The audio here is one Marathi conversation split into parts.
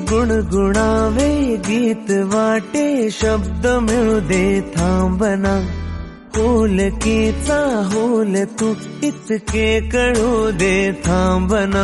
गुणगुणावे गीत वाटे शब्द मिळू दे थांबना होलकीचा होल तू इतके कळू दे थांबना.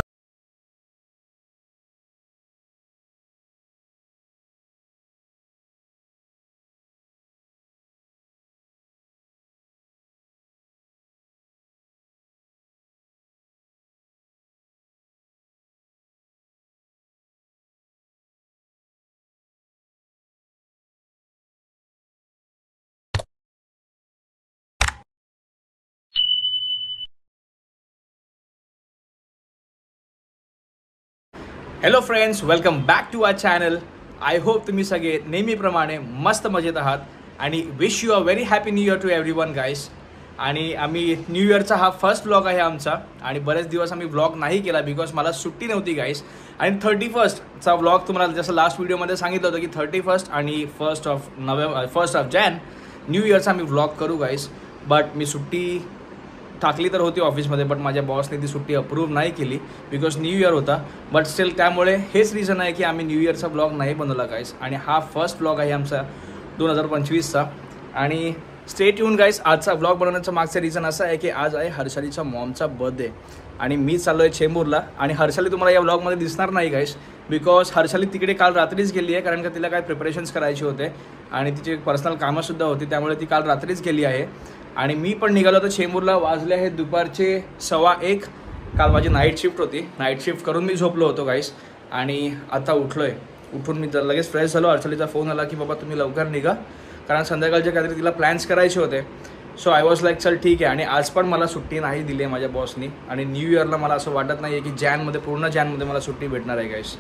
Hello friends, welcome back to our channel. I hope तुम्ही सगळे नेहमीप्रमाणे मस्त मजेत आहात आणि wish you a very happy new year to everyone guys. आणि आम्ही न्यू इयरचा हा फर्स्ट व्लॉग आहे आमचा आणि बरेच दिवस आम्ही व्लॉग नाही केला बिकॉज मला सुट्टी नव्हती गाईस. आणि 31चा व्लॉग तुम्हाला जसं लास्ट व्हिडिओमध्ये सांगितलं होतं की 31 आणि 1 ऑफ जॅन न्यू इयरचा आम्ही व्लॉग करू गाईस. बट मी सुट्टी टाकली तर होती ऑफिसमध्ये, बट माझ्या बॉसने ती सुट्टी अप्रूव्ह नाही केली बिकॉज न्यू इयर होता. बट स्टील त्यामुळे हेच रिझन आहे की आम्ही न्यू इयरचा ब्लॉग नाही बनवला गाईस. आणि हा फर्स्ट ब्लॉग आहे आमचा 2025चा. आणि स्टे ट्यून गाईस. आजचा ब्लॉग बनवण्याचं मागचं रिझन असं आहे की आज आहे हर्षालीच्या मॉमचा बर्थडे आणि मी चाललो आहे चेंबूरला. आणि हर्षाली तुम्हाला या ब्लॉगमध्ये दिसणार नाही गाईस बिकॉज हर्षाली तिकडे काल रात्रीच गेली आहे, कारण का तिला काय प्रिपरेशन्स करायचे होते आणि तिची पर्सनल कामंसुद्धा होती, त्यामुळे ती काल रात्रीच गेली आहे. आणि मी पण निघालो होतो चेंबूरला. वाजले आहेत दुपारचे 1:15. काल माझी नाईट शिफ्ट होती. नाईट शिफ्ट करून मी झोपलो होतो गाईस आणि आता उठलो आहे. उठून मी लगेच फ्रेश झालो. हर्षालीचा फोन आला की बाबा तुम्ही लवकर निघा, कारण संध्याकाळचे काहीतरी तिला प्लॅन्स करायचे होते. सो आय वॉज लाईक चल ठीक आहे. आणि आज पण मला सुट्टी नाही दिली आहे माझ्या बॉसनी. आणि न्यू इयरला मला असं वाटत नाही आहे की पूर्ण जॅनमध्ये मला सुट्टी भेटणार आहे गाईस.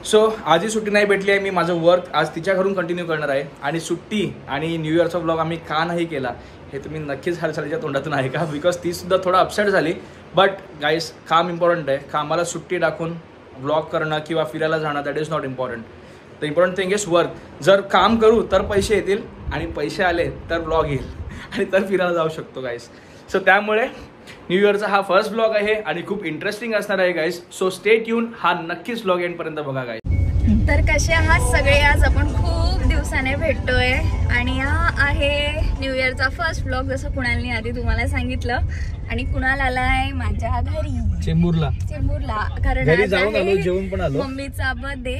सो आजही सुट्टी नाही भेटली आहे. मी माझं वर्क आज तिच्या घरून कंटिन्यू करणार आहे. आणि सुट्टी आणि न्यू इयरचा ब्लॉग आम्ही का नाही केला हे तुम्ही नक्कीच हर्षालीच्या तोंडातून ऐका बिकॉज तीसुद्धा थोडा अपसेट झाली. बट गाईस, काम इम्पॉर्टंट आहे. कामाला सुट्टी टाकून व्लॉग करणं किंवा फिरायला जाणं that is not important. The important thing is work. जर काम करू तर पैसे येतील आणि पैसे आले तर ब्लॉग येईल आणि तर फिरायला जाऊ शकतो गाईस. सो त्यामुळे न्यू इयरचा हा फर्स्ट ब्लॉग आहे आणि खूप इंटरेस्टिंग असणार आहे गाईस. So stay tune. हा नक्कीच ब्लॉग एंडपर्यंत बघा गाईस. तर कसे आहात सगळे? आज आपण खूप दिवसाने भेटतोय आणि हा आहे न्यू इयरचा फर्स्ट ब्लॉग, जसं कुणालनी आधी तुम्हाला सांगितलं. आणि कुणाल आलाय माझ्या घरी चेंबूरला, कारण आज आहे मम्मीचा बर्थडे.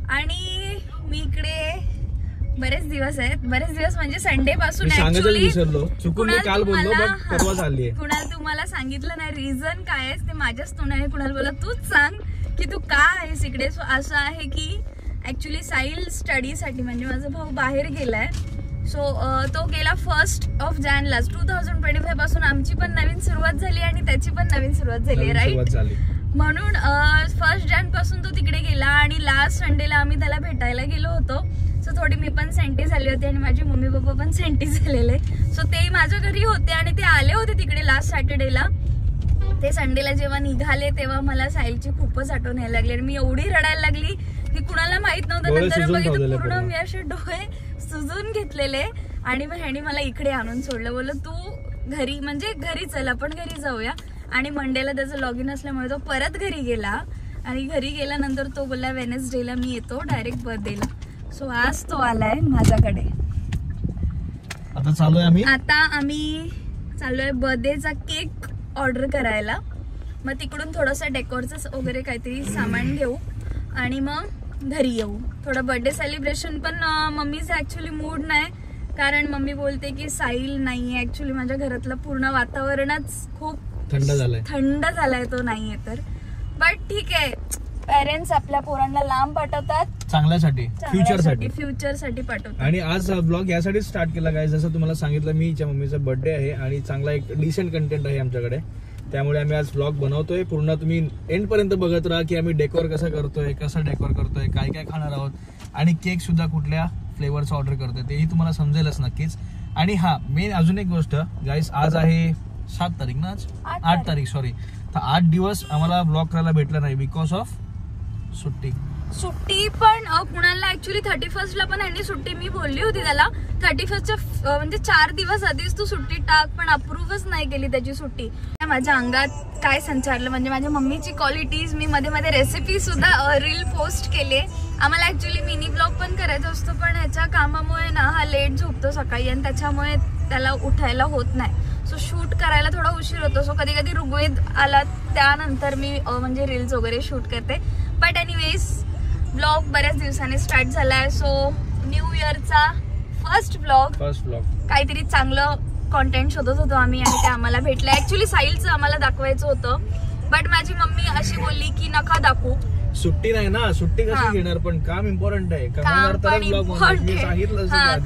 आणि मी इकडे बरेच दिवस म्हणजे संडे पासून कुणाल तुम्हाला सांगितलं नाही रिझन काय आहे ते माझ्याच तोंडाने. कुणाल बोला तूच सांग की तू का आहेस इकडे. सो असं आहे की ऍक्च्युली साहिल स्टडीसाठी, म्हणजे माझा भाऊ बाहेर गेलाय. सो तो गेला 1 ऑफ जॅनला. 2025 पासून आमची पण नवीन सुरुवात झाली आणि त्याची पण नवीन सुरुवात झाली, राईट. म्हणून 1 जॅन पासून तो तिकडे गेला आणि लास्ट संडेला आम्ही त्याला भेटायला गेलो होतो. सो थोडी मी पण सेंटी झाली होती आणि माझे मम्मी पप्पा पण सेंटी झालेले. सो ते माझ्या घरी होते आणि ते आले होते तिकडे लास्ट सॅटर्डेला. ते संडेला जेव्हा निघाले तेव्हा मला साहिलची खूपच आठवण यायला लागली आणि मी एवढी रडायला लागली की कुणाला माहित नव्हतं. नंतर बघितलं पूर्ण मी असे डोळे सुजून घेतलेले. आणि मग ह्यानी मला इकडे आणून सोडलं. बोललं तू घरी, म्हणजे घरी चल, आपण घरी जाऊया. आणि मंडेला त्याचं लॉग इन असल्यामुळे तो परत घरी गेला. आणि घरी गेल्यानंतर तो बोलला वेनेसडेला मी येतो डायरेक्ट बर्थडेला. सो आज तो आलाय माझ्याकडे. आता आम्ही चाललोय बर्थडेचा केक ऑर्डर करायला. मग तिकडून थोडंसं डेकोरचं वगैरे काहीतरी सामान घेऊ आणि मग घरी येऊ. थोडं बर्थडे सेलिब्रेशन पण मम्मीचं ऍक्च्युली मूड नाही, कारण मम्मी बोलते की साहिल नाहीये. ऍक्च्युली माझ्या घरातलं पूर्ण वातावरणच खूप थंड झालाय, तो नाहीये. तर बट ठीक आहे, पेरेंट्स आपल्या पोरांना लांब पाठवतात चांगल्यासाठी, फ्युचरसाठी पाठवतात. आणि आज ब्लॉग यासाठी स्टार्ट केला काय, जसं तुम्हाला सांगितलं मी मम्मीचा बर्थडे आहे आणि चांगला एक डिसेंट कंटेंट आहे आमच्याकडे, त्यामुळे आम्ही आज ब्लॉग बनवतोय. पूर्ण तुम्ही एंड पर्यंत बघत राहा की आम्ही डेकोर कसं करतोय, काय काय खाणार आहोत आणि केक सुद्धा कुठल्या फ्लेवरचा ऑर्डर करतोय तेही तुम्हाला समजेलच नक्कीच. आणि हा मेन अजून एक गोष्ट गाईस, आज आहे 7 तारीख ना, आज 8 तारीख, सॉरी. तर 8 दिवस आम्हाला ब्लॉग करायला भेटला नाही बिकॉज ऑफ सुट्टी. सुट्टी पण कुणाला ऍक्च्युली 31st पण यांनी सुट्टी, मी बोलली होती त्याला 31st म्हणजे 4 दिवस आधीच तू सुट्टी टाक, पण अप्रूव्हच नाही केली त्याची सुट्टी. माझ्या अंगात काय संचारलं म्हणजे माझ्या मम्मीची क्वालिटीज. मी मध्ये मध्ये रेसिपी सुद्धा रील पोस्ट केले. आम्हाला ऍक्च्युली मिनी ब्लॉग पण करायचा असतो, पण ह्याच्या कामामुळे ना हा लेट झोपतो सकाळी आणि त्याच्यामुळे त्याला उठायला होत नाही. सो शूट करायला थोडा उशीर होतो. सो कधी कधी ऋग्वेद आला त्यानंतर मी म्हणजे रील्स वगैरे शूट करते. बट एनिवेज ब्लॉग बऱ्याच दिवसांनी स्टार्ट झालाय. सो न्यू इयरचा फर्स्ट ब्लॉग काहीतरी चांगलं कॉन्टेंट शोधत होतो आम्ही आणि ते आम्हाला भेटलं. ऍक्च्युली साहिलचं आम्हाला दाखवायचं होतं, बट माझी मम्मी अशी बोलली की नका दाखवू, सुट्टी नाही ना, सुट्टी कशी घेणार, पण काम इम्पॉर्टंट आहे.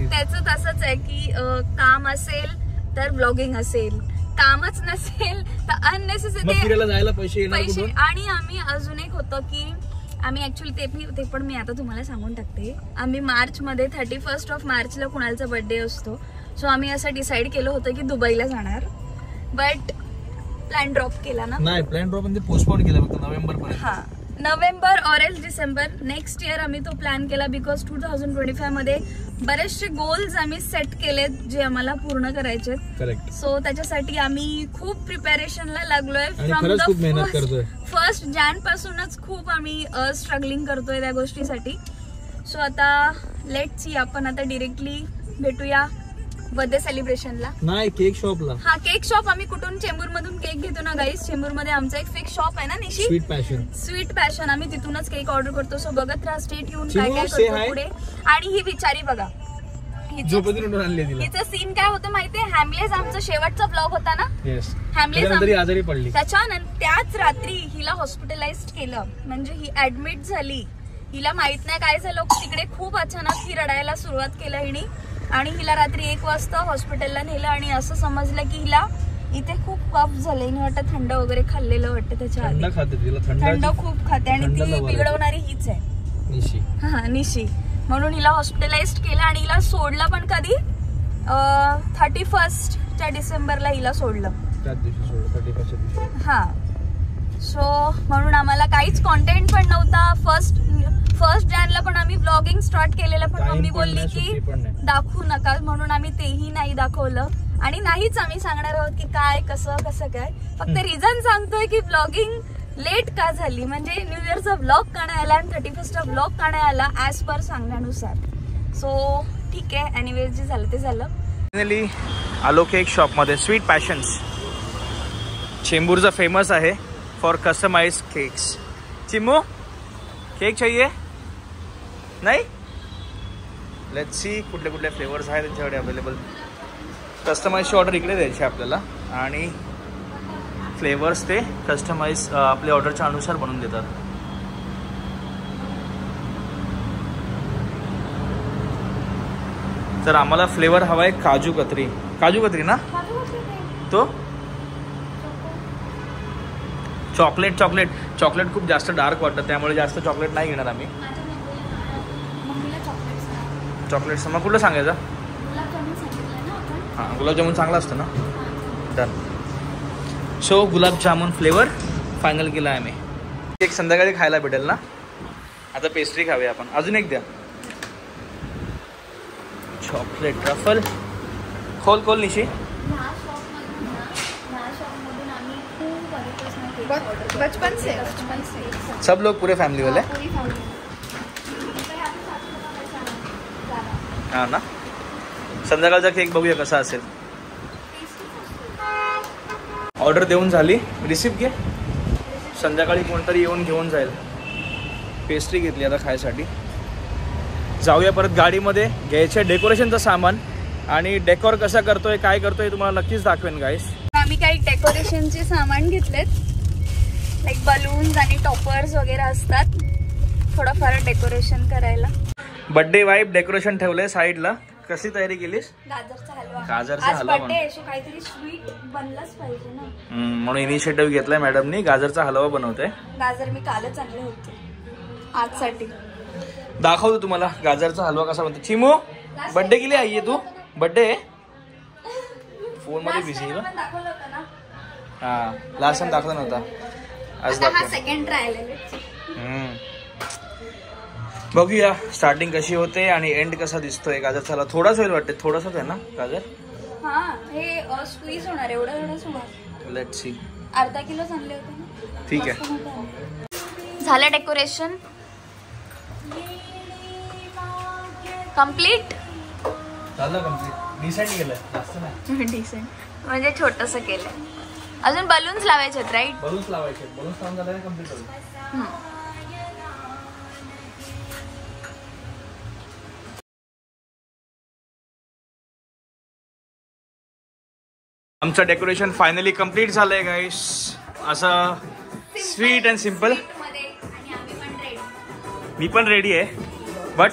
त्याचं तसंच आहे की काम असेल तर ब्लॉगिंग असेल, कामच नसेल तर अननेसेसरी जायला पैसे. आणि आम्ही अजून एक होतं की आम्ही ऍक्च्युली ते पण मी आता तुम्हाला सांगून टाकते. आम्ही मार्चमध्ये 31 मार्चला कुणालचा बर्थडे असतो. सो आम्ही असं डिसाईड केलं होतं की दुबईला जाणार, बट प्लॅन ड्रॉप केला ना. नाही, प्लॅन ड्रॉप म्हणजे पोस्टपोन केला फक्त नोव्हेंबर पर्यंत. हा, November or else December next year आम्ही तो प्लॅन केला. बिकॉज 2025 मध्ये बरेचसे गोल्स आम्ही सेट केलेत जे आम्हाला पूर्ण करायचे. सो त्याच्यासाठी आम्ही खूप प्रिपरेशनला लागलोय. फ्रॉम द 1 जानेवारी पासूनच खूप आम्ही स्ट्रगलिंग करतोय त्या गोष्टीसाठी. सो आता लेट्स सी, आपण आता डिरेक्टली भेटूया बर्थडे सेलिब्रेशनला. नाही, केक शॉपला. हा, केक शॉप आम्ही कुठून चेंबूर मधून केक घेतो ना गाईस. चेंबूर मध्ये आमचा एक फिक्स शॉप आहे ना निशी, स्वीट पॅशन. आम्ही तिथूनच केक ऑर्डर करतो. सो बघत राहा, स्टे ट्यून काय काय करतो पुढे. आणि ही बिचारी बघा, हिचं सीन काय होतं माहितीये, हॅमलेस आमचा शेवटचा ब्लॉग होता ना, हॅमलेस आजारी पडली. त्याच्यानंतर त्याच रात्री हिला हॉस्पिटलाइज केलं, म्हणजे ही ऍडमिट झाली. हिला माहित नाही काय झालं तिकडे, खूप अचानक ही रडायला सुरुवात केलं हिने आणि हिला रात्री 1 वाजता हॉस्पिटलला नेलं आणि असं समजलं की हिला इथे खूप कफ झाले. वाटतं थंड वगैरे खाल्लेलं वाटतं त्याच्या आधी. थंड खूप खाते आणि ती बिघडवणारी हीच आहे, हा निशी. म्हणून हिला हॉस्पिटलाइज केलं आणि हिला सोडलं पण कधी 31 डिसेंबरला हिला सोडलं. हा, सो म्हणून आम्हाला काहीच कॉन्टेंट पण नव्हता. फर्स्ट जानेवारीला पण आम्ही ब्लॉगिंग स्टार्ट केलेलं, पण मम्मी बोलली की दाखवू नका, म्हणून आम्ही तेही नाही दाखवलं. आणि नाहीच आम्ही सांगणार आहोत की काय कसं काय, फक्त रिझन सांगतोय की ब्लॉगिंग लेट का झाली, म्हणजे न्यू इयरचा ब्लॉग का नाही आला आणि 31st ब्लॉग का नाही आला ऍज पर सांगण्यानुसार. सो ठीक आहे, एनिवेज जे झालं ते झालं. फायनली आलो केक शॉप मध्ये. स्वीट पॅशन्स चेंबूरचा फेमस आहे for customise cakes. Chimu, cake चाहिए? नाही, लेट्स सी कुठले कुठले फ्लेवर्स आहेत त्यांच्याकडे अवेलेबल. कस्टमाइजची ऑर्डर इकडे द्यायची आपल्याला आणि फ्लेवर्स ते कस्टमाइज आपल्या ऑर्डरच्या अनुसार बनवून देतात. तर आम्हाला फ्लेवर हवा आहे काजू कतरी. काजू कतरी ना तो? चॉकलेट खूप जास्त डार्क वाटतं, त्यामुळे जास्त चॉकलेट नाही घेणार आम्ही. चॉकलेट मग कुठलं सांगायचं? हां, गुलाबजामुन चांगला असतं ना. Done. So gulab jamun flavour final केला आहे आम्ही. एक संध्याकाळी खायला भेटेल ना. आता पेस्ट्री खाऊया आपण. अजून एक द्या. Chocolate truffle. खोल निशी. बचपन से सब लोग पूरे फैमिली वाले. हा ना. संध्याकाळचा केक बघूया कसा असेल. ऑर्डर देऊन झाली, रिसिप्ट घे. संध्याकाळी कोणतरी येऊन घेऊन जाईल. पेस्ट्री घेतली आता खायसाठी. जाऊया परत गाडीमध्ये. घ्यायचं डेकोरेशनचं सामान आणि डेकोर कसा करतोय काय करतोय तुम्हाला नक्कीच दाखवेन गाईस. आम्ही काही डेकोरेशनचे सामान घेतलेत, लाईक बलून्स आणि टॉपर्स वगैरे असतात थोडंफार डेकोरेशन करायला. बर्थडे वाईब डेकोरेशन ठेवलंय साईडला. कशी तयारी केलीस? गाजरचा हलवा. गाजरचा हलवा काहीतरी स्वीट बनलंच पाहिजे ना, म्हणून इनिशिएटिव्ह घेतलाय मॅडमनी. गाजरचा हलवा बनवते. गाजर मी कालच आणले होते आजसाठी. दाखवतो तुम्हाला गाजरचा हलवा कसा बनतो. चिमू, बर्थडे केली आई तू? बर्थडे फोन मध्ये बिझी आहे ना. हा, लास्ट टाइम दाखवला नव्हता, आज हा सेकंड ट्रायल आहे. बघूया स्टार्टिंग कशी होते आणि एंड कसा दिसतोय. गाजर चला थोडाच होईल वाटते, थोडासाच आहे ना गाजर. हा हे स्क्वीज होणार, एवढं होणार. Let's see. अर्धा किलो आणले होते ना. ठीक आहे. झालं डेकोरेशन कम्प्लीट. झालं कम्प्लीट. डिसेंट केलंय, जास्त नाही. डिसेंट म्हणजे छोटंसं केलंय. अजून बलून्स लावायचे आहेत राईट. बलून्स लावायचे. बलून्स लावून झालं कम्प्लीट होईल. आमचं डेकोरेशन फायनली कम्प्लीट झालंय गाईस. असं स्वीट अँड सिम्पल. मी पण रेडी आहे, but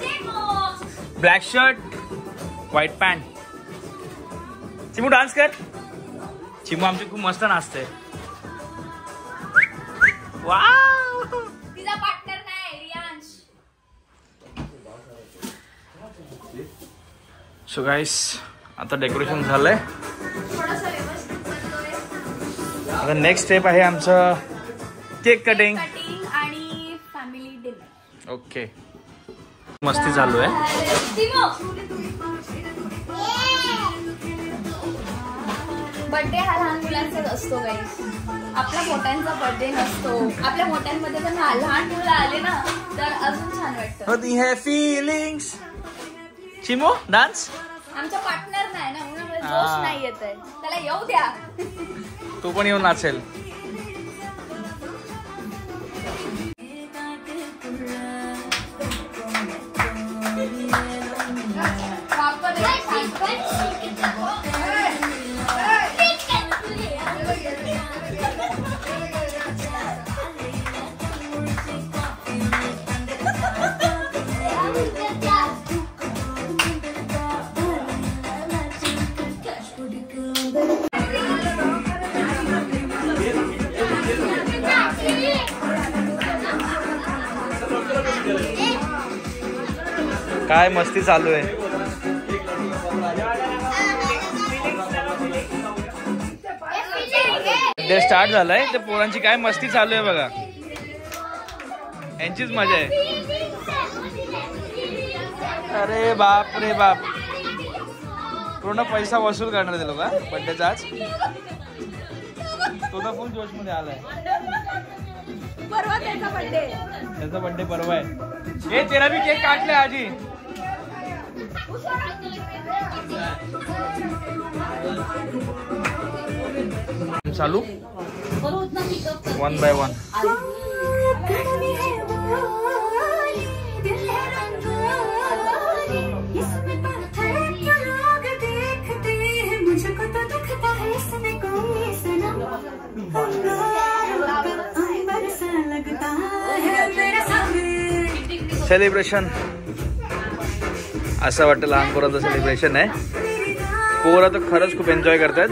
black shirt white pant. Chimu dance कर. चिमू आमची खूप मस्त नाचते. वाव. तिचा पार्टनर नाही रियांश. सो गाईस आता डेकोरेशन झालंय. आता नेक्स्ट स्टेप आहे आमचं केक कटिंग आणि फॅमिली डिनर. ओके. मस्ती चालू आहे. बर्थडे हा लहान मुलांचाच असतो गाईस. आपल्या मोठ्यांचा बर्थडे नसतो. आपल्या मोठ्यांमध्ये पण लहान मुलं आले ना तर अजून छान वाटतं. फीलिंग्स. चिमो डान्स. आमचा पार्टनर नाही ना म्हणून जोश नाही येत आहे. त्याला येऊ द्या. तू पण येऊन नाचेल. काय मस्ती चालू आहे. डे स्टार्ट झालाय ते पोरांची काय मस्ती चालू आहे बघा. यांचीच मजा आहे. अरे बाप रे बाप. पूर्ण पैसा वसूल करणार ते लोक बड्डेचा आज. तो तर फुल जोश मध्ये आलाय. परवा त्याचा बर्थडे. त्याचा बर्थडे परवा आहे. हे तेरा भी केक काटले आजी. चालू 1 by 1. सेलिब्रेशन असं वाटतं लहान पोराचं सेलिब्रेशन आहे. पोरं तर खरंच खूप एन्जॉय करतात.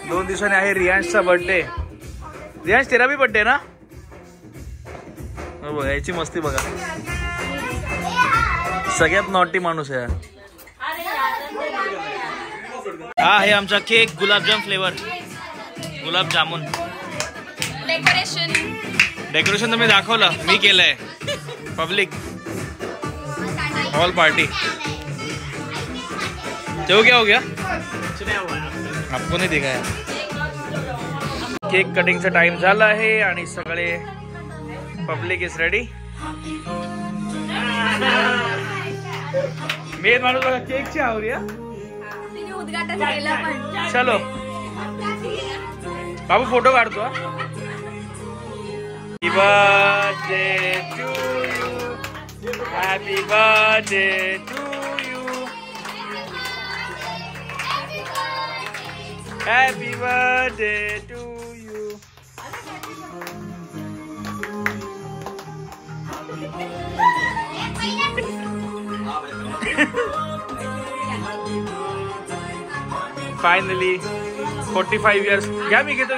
2 दिवसांनी आहे रियांशचा बर्थडे. रियांश तेरा भी बर्थडे ना. हो याची मस्ती बघा. सगळ्यात नॉटी माणूस आहे हा आहे आमचा केक. गुलाबजाम फ्लेवर. गुलाबजामुन. डेकोरेशन तर मी दाखवलं. मी केलंय. Public hall party. तो क्या हो गया आपको नहीं दिखा है. केक कटिंगचा टाइम झाला आहे आणि सगळे पब्लिक इज रेडी. मेन माणूस बघा केकची आवडी. उद्घाटन केलं पण. चलो बाबू फोटो काढतो. Happy birthday to you. Happy birthday to you. Happy birthday to you. Finally 45 years. घ्या मी घेतो.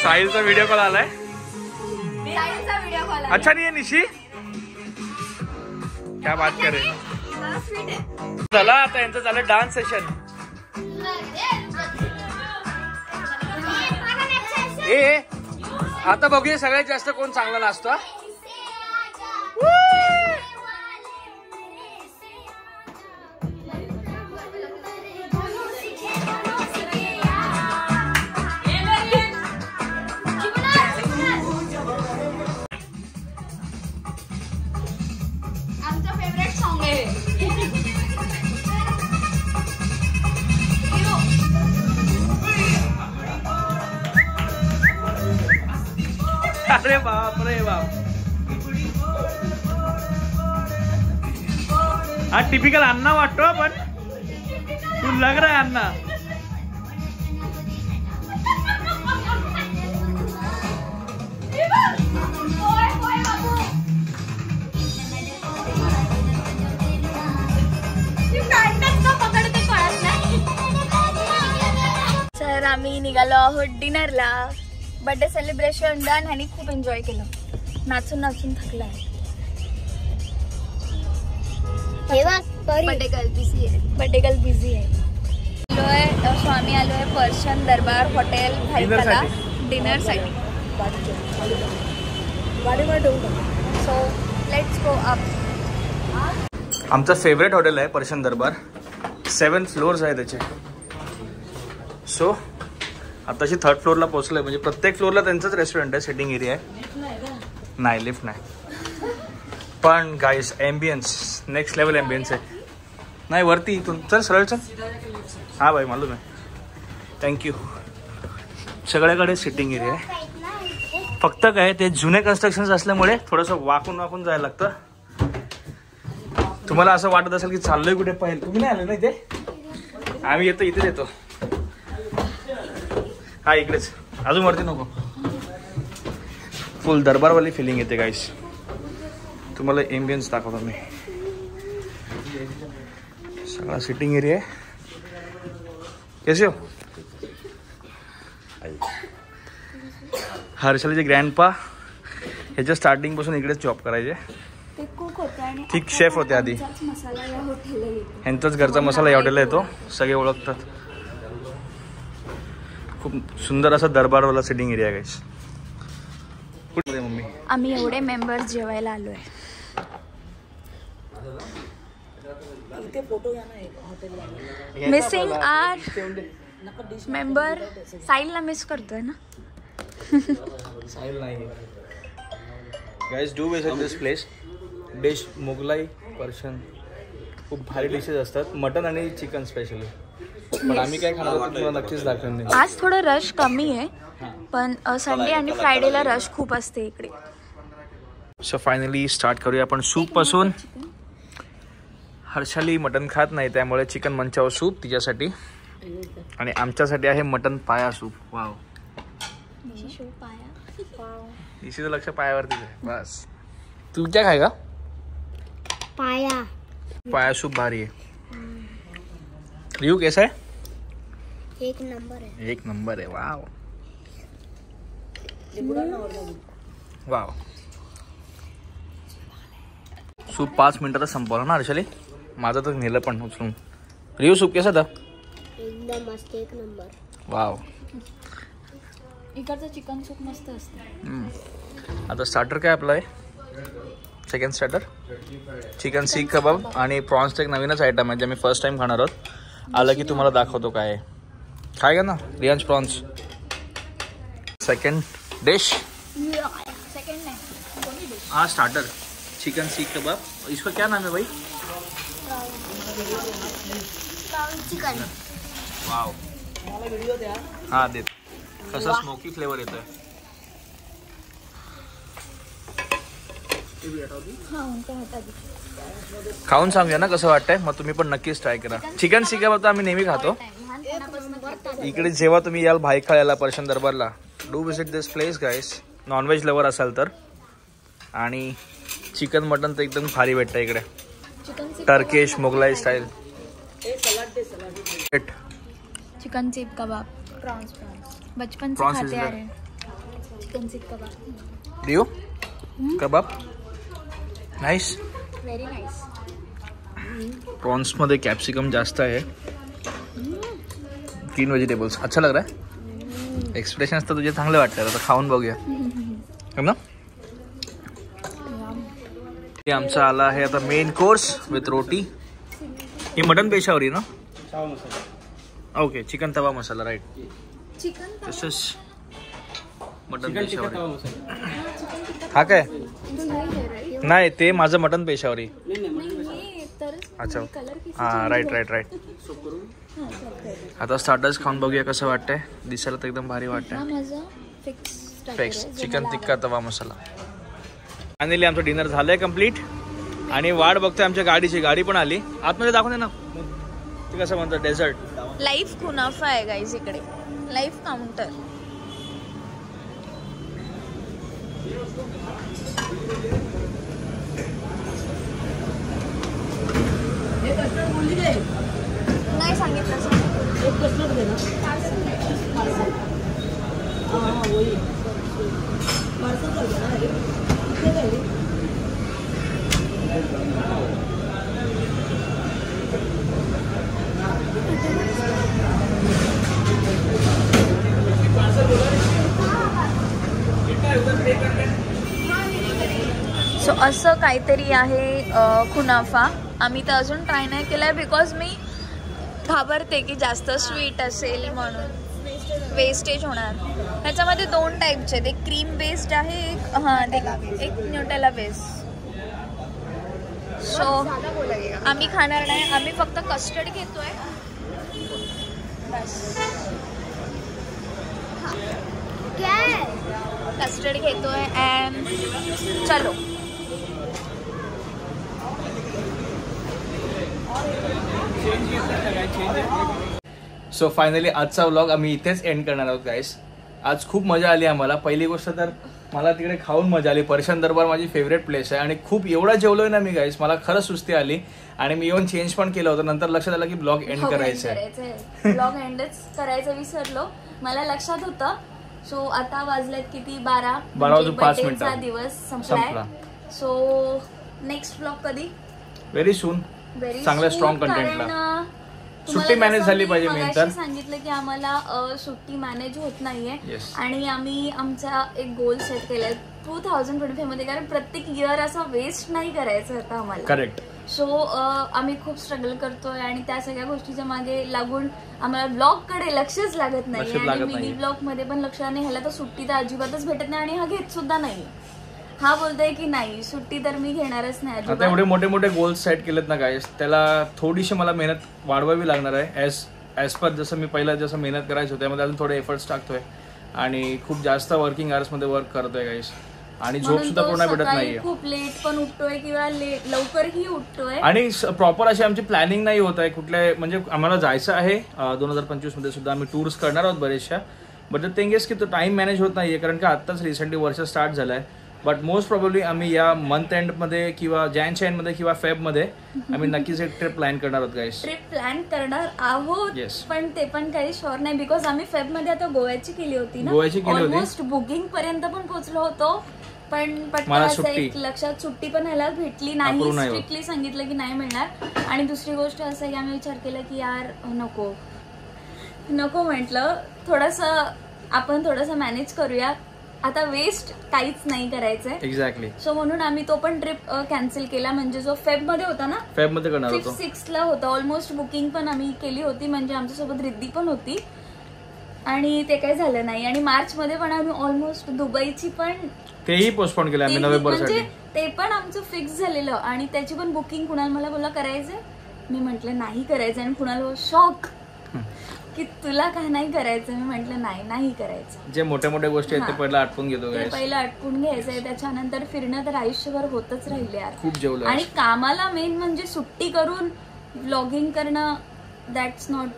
साहिलचा व्हिडिओ कॉल आलाय. अच्छा नहीं है निशी. क्या बात करे. चला आता यांचं झालं डान्स सेशन. ए आता बघूया सगळ्यात जास्त कोण चांगला नाचतो. आमचा फेवरेट सॉन्ग आहे. अरे बाप रे बाप, हा टिपिकल अण्णा वाटतो पण तू लग रहा है अण्णा. तर आम्ही निघालो आहोत डिनरला. बर्थडे सेलिब्रेशन डन आणि खूप एन्जॉय केलं. नाचून नाचून थकला आहे. बर्थडे गर्ल बिझी आहे. सो आम्ही आलो आहे पर्शियन दरबार हॉटेल भाईकाला डिनरसाठी. So let's go up. आमचं फेवरेट हॉटेल आहे पर्शियन दरबार. 7 फ्लोअर्स आहे त्याचे. सो आताशी 3rd फ्लोअरला पोहोचलोय. म्हणजे प्रत्येक फ्लोअरला त्यांचंच रेस्टॉरंट आहे, सिटिंग एरिया आहे. नाही लिफ्ट नाही, पण गाईस एम्बियन्स नेक्स्ट लेवल एम्बियन्स आहे. नाही वरती इथून चल सरळ चल. हां भाई मालूम आहे. थँक्यू. सगळ्याकडे सिटिंग एरिया आहे. फक्त काय ते जुने कन्स्ट्रक्शन्स असल्यामुळे थोडंसं वाकून वाकून जायला लागतं. तुम्हाला असं वाटत असेल की चाललोय कुठे पाहिजे. तुम्ही नाही आले ना इथे. आम्ही येतो इथेच येतो. हा इकडेच, अजून वरती नको. फुल दरबारवाली फिलिंग येते गाईस. तुम्हाला एम्बियन्स दाखवतो मी. सगळा सिटिंग एरिया आहे. कैसे हो? हर्षलचे ग्रँडपा ह्याच्या स्टार्टिंग पासून इकडेच जॉब करायचे. ते कुक होते आणि थिक शेफ होते आधी. मसाला या हॉटेलला येतो. ह्यांचाच घरचा मसाला या हॉटेलला येतो. सगळे ओळखतात. खूप सुंदर असा दरबारवाला सिटिंग एरिया गाईस. कुठे मम्मी? आम्ही एवढे मेंबर्स जेवायला आलोय. Missing our member. साहिलला मिस करतोय ना. साहिल नाही. Guys do visit this place. Dish Mughlai Persian खूप भारी डिशेस असतात. मटन आणि चिकन स्पेशली. पण आम्ही काय खाणार होतो तुम्हाला नक्कीच दाखवून देईन. आज थोडं रश कमी आहे, पण संडे आणि फ्रायडेला रश खूप असते इकडे. सो फायनली स्टार्ट करूया आपण सूप पासून. हर्षाली मटन खात नाही त्यामुळे चिकन मंचाव सूप तिच्यासाठी. आणि आमच्यासाठी आहे मटन पाया सूप. वाव. इसीचं लक्ष पायावरतीच आहे बस. तू क्या खाएगा? पाया सूप भारी है. रियू कैसा है? एक नंबर है. Wow wow. सूप 5 मिनिटातच संपवलं ना हर्षाली. माझं तर नेलं पण उचलून. रियू सूप कैसा था? एकदम मस्त. एक नंबर. वाव. इकडचं चिकन सूप मस्त असतं. आता स्टार्टर काय आपलं आहे? सेकंड स्टार्टर चिकन सीख कबाब आणि प्रॉन्स. एक नवीनच आयटम आहे जे मी फर्स्ट टाइम खाणार आहोत. आलं की तुम्हाला दाखवतो काय आहे. खाएगा ना रियांश प्रॉन्स. Second dish. हाँ स्टार्टर चिकन सीख कबाब. इसका क्या नाम है भाई? चिकन. वाव. हाँ दे. कसा स्मोकी फ्लेवर येतोय. खाऊन सांगूया ना कसं वाटतंय. मग तुम्ही पण नक्कीच ट्राय करा. चिकन सीख कबाब तर आम्ही नेहमी खातो. इकडे जेव्हा तुम्ही याल भाईकाला पर्शियन दरबारला, do visit this place guys. Non veg lover असाल तर. आणि चिकन मटन तर एकदम भारी भेटतं इकडे. Turkish Mughlai style. चिकन सीख कबाब. प्रॉन्स बचपन से खाते आ रहे हैं. चिकन सीख कबाब. रियू कबाब नाइस. Very nice. प्रॉन्स मध्ये कॅप्सिकम जास्त आहे. 3 व्हेजिटेबल्स. अच्छा लग रहा है. एक्सप्रेशन तर तुझे चांगले वाटतात, आता खाऊन बघूया ना. हे आमचा आला आहे आता main course with roti. He mutton Peshawari ना. ओके, चिकन तवा मसाला राईट. चिकन तसंच मटन पेशावरी. हा काय नाही, ते माझं मटन पेशावरी. अच्छा हां राईट राईट राईट. आता स्टार्टर्स खाऊन बघूया कसं वाटतंय. दिसायला तर एकदम भारी वाटतंय. फिक्स चिकन टिक्का तवा मसाला. फायनली आमचं डिनर झालंय कम्प्लीट आणि वाट बघतोय आमच्या गाडीची. गाडी पण आली आतमध्ये. दाखवते ना ते कसं म्हणतात डेझर्ट. लाईफ कुनाफा आहे गाईज इकडे. Life counter. नाही सांगितलं. सो असं काहीतरी आहे कुनाफा. आम्ही तर अजून ट्राय नाही केलाय बिकॉज मी घाबरते की जास्त स्वीट असेल म्हणून वेस्टेज होणार. ह्याच्यामध्ये 2 टाईपचे आहेत. एक क्रीम बेस्ड आहे, एक न्यूटेला बेस्ड. सो आम्ही खाणार नाही. आम्ही फक्त कस्टर्ड घेतोय बस. कस्टर्ड घेतोय अँड चलो. सो फायनली आजचा व्लॉग आम्ही इथेच एंड करणार आहोत गाईस. आज खूप मजा आली आम्हाला. पहिली गोष्ट तर मला तिकडे खाऊन मजा आली. पर्शियन दरबार माझी फेवरेट प्लेस आहे आणि खूप एवढा जेवलोय ना मी गाईस, मला खरंच सुस्ती आली आणि मी येऊन चेंज पण केलं होतं. नंतर लक्षात आलं की ब्लॉग एंड करायचं आहे. ब्लॉग एंडच करायचं विसरलो, मला लक्षात होतं. सो आता वाजलेत किती 12 वाजून 5 मिनिटाचा दिवस संपला. सो नेक्स्ट ब्लॉग कधी? Very soon. चांगल्या स्ट्रॉंग कंटेंटला. सुट्टी मॅनेज झाली पाहिजे. मी तर सांगितलं की आम्हाला सुट्टी मॅनेज होत नाहीये आणि आम्ही आमचा एक गोल सेट केलाय 2025 मध्ये, कारण प्रत्येक इयर असा वेस्ट नाही करायचं होतं आम्हाला. करेक्ट. सो आम्ही खूप स्ट्रगल करतोय आणि त्या सगळ्या गोष्टीच्या मागे लागून आम्हाला ब्लॉग कडे लक्षच लागत नाही आणि मिनी ब्लॉग मध्ये पण लक्ष नाही. ह्याला तर सुट्टी तर अजिबातच भेटत नाही आणि हा घेत सुद्धा नाही. हा बोलतोय की नाही सुट्टी तर मी घेणारच नाही. आता एवढे मोठे मोठे गोल्स सेट केलेत ना गाईस, त्याला थोडीशी मला मेहनत वाढवावी लागणार आहे. ॲज पर जसं मी पहिला जसं मेहनत करायचं होतं त्यामध्ये अजून थोडे एफर्ट्स टाकतोय आणि खूप जास्त वर्किंग आवर्स मध्ये वर्क करतोय गाईस. आणि झोप सुद्धा पूर्ण भेटत नाहीये. खूप लेट पण उठतोय किंवा लवकरही उठतोय आणि प्रॉपर अशी आमची प्लॅनिंग नाही होत आहे कुठल्या. म्हणजे आम्हाला जायचं आहे 2025 मध्ये सुद्धा आम्ही टूर्स करणार आहोत बरेचशा. बट द थिंग इज की तो टाइम मॅनेज होत नाहीये कारण की आत्ताच रिसेंटली वर्ष स्टार्ट झालाय. बट मोस्ट प्रॉब्ली आम्ही या मंथ एंड मध्ये किंवा जॅनच्या एंड मध्ये किंवा फेब मध्ये आम्ही नक्कीच एक ट्रिप प्लॅन करणार आहोत गाईस. ट्रिप प्लॅन करणार आहोत पण ते पण काही शुअर नाही बिकॉज आम्ही फेब मध्ये आता गोव्याची केली होती ना. ऑलमोस्ट बुकिंग पर्यंत पण पोहोचलो होतो पण पटकन लक्षात सुट्टी पण ह्याला भेटली नाही. स्ट्रिक्टली सांगितलं की नाही मिळणार. आणि दुसरी गोष्ट असं की आम्ही विचार केला की यार नको म्हटलं आपण थोडंसं मॅनेज करूया. आता वेस्ट काहीच नाही करायचंय. एक्झॅक्टली. सो म्हणून आम्ही तो पण ट्रिप कॅन्सल केला. म्हणजे जो फेब मध्ये होता ना, फेब मध्ये करणार होतो 6 ला होता. ऑलमोस्ट बुकिंग पण आम्ही केली होती. म्हणजे आमच्यासोबत रिद्धी पण होती आणि ते काही झालं नाही. आणि मार्च मध्ये पण आम्ही ऑलमोस्ट दुबईची पण तेही पोस्टपोन केलं आम्ही नोव्हेंबर साठी. म्हणजे ते पण आमचं फिक्स झालेलं आणि त्याची पण बुकिंग कुणाल मला बोलला करायचंय. मी म्हटलं नाही करायचं आणि कुणाल शॉक की तुला काय नाही करायचं. मी म्हटलं नाही करायचं. जे मोठ्या मोठ्या गोष्टी आहेत ते पहिलं आटपून घेतो. पहिलं आटपून घ्यायचंय. त्याच्यानंतर फिरणं तर आयुष्यभर होतच राहिले यार. खूप जेवलं. आणि कामाला मेन म्हणजे सुट्टी करून व्लॉगिंग करणं that's not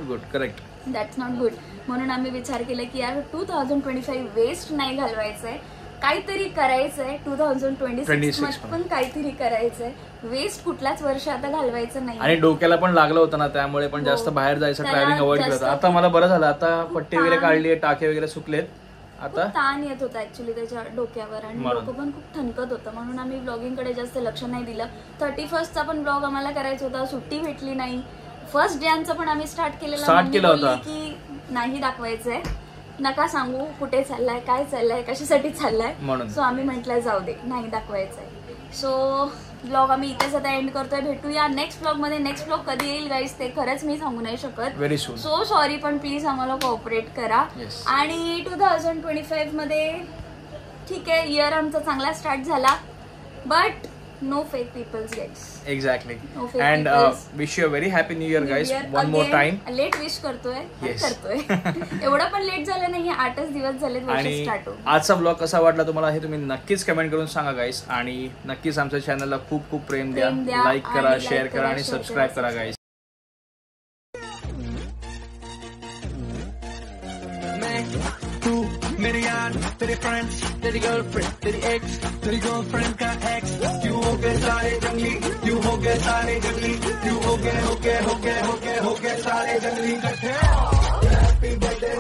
good. Correct. That's not good. म्हणून आम्ही विचार केला की यार 2025 वेस्ट नाही घालवायचंय. काहीतरी करायचंय. 2026 पण काहीतरी करायचंय. वेस्ट कुठलाच वर्ष आता घालवायचं नाही. आणि डोक्याला पण लागलं होतं ना त्यामुळे पण जास्त बाहेर जायचं ट्रॅव्हलिंग अवॉइड करत. आता मला बरं झालं. आता पट्टी वगैरे काढली, टाके वगैरे सुकलेत. आता ताण येत होता ऍक्च्युली त्याच्या डोक्यावर आणि डोकं पण खूप ठणकत होतं. म्हणून आम्ही ब्लॉगिंग कडे जास्त लक्ष नाही दिलं. 31st चा पण ब्लॉग आम्हाला करायचा होता. सुट्टी भेटली नाही. 1 जानेचं पण आम्ही स्टार्ट केलं होतं की नाही दाखवायचंय, नका सांगू कुठे चाललाय, काय चाललंय, कशासाठी चाललाय म्हणून. सो आम्ही म्हटलं जाऊ दे, नाही दाखवायचंय. सो ब्लॉग आम्ही इथेच आता एंड करतोय. भेटूया नेक्स्ट ब्लॉग मध्ये. नेक्स्ट ब्लॉग कधी येईल गाईज ते खरंच मी सांगू नाही शकत. Very soon. सो सॉरी, पण प्लीज आम्हाला कोऑपरेट करा. आणि 2025 मध्ये ठीक आहे, इयर आमचा चांगला स्टार्ट झाला, but no fake peoples guys. Exactly. And wish you a very happy new year guys. One more time. Late wish करतोय. एवढं पण लेट झालं नाही, 8च दिवस झाले वर्ष स्टार्ट होऊन. आजचा ब्लॉग कसा वाटला तुम्हाला हे तुम्ही नक्कीच कमेंट करून सांगा गाईज. आणि नक्कीच आमच्या चॅनलला खूप खूप प्रेम द्या. लाईक करा, शेअर करा आणि सबस्क्राईब करा गाईज. मेरे यार, तेरे फ्रेंड्स, तेरी गर्लफ्रेंड, तेरी एक्स, तेरी गर्लफ्रेंड का एक्स, क्यों हो गए सारे जंगली, क्यों हो गए सारे जंगली, क्यों हो गए सारे जंगली इकट्ठे. Happy birthday.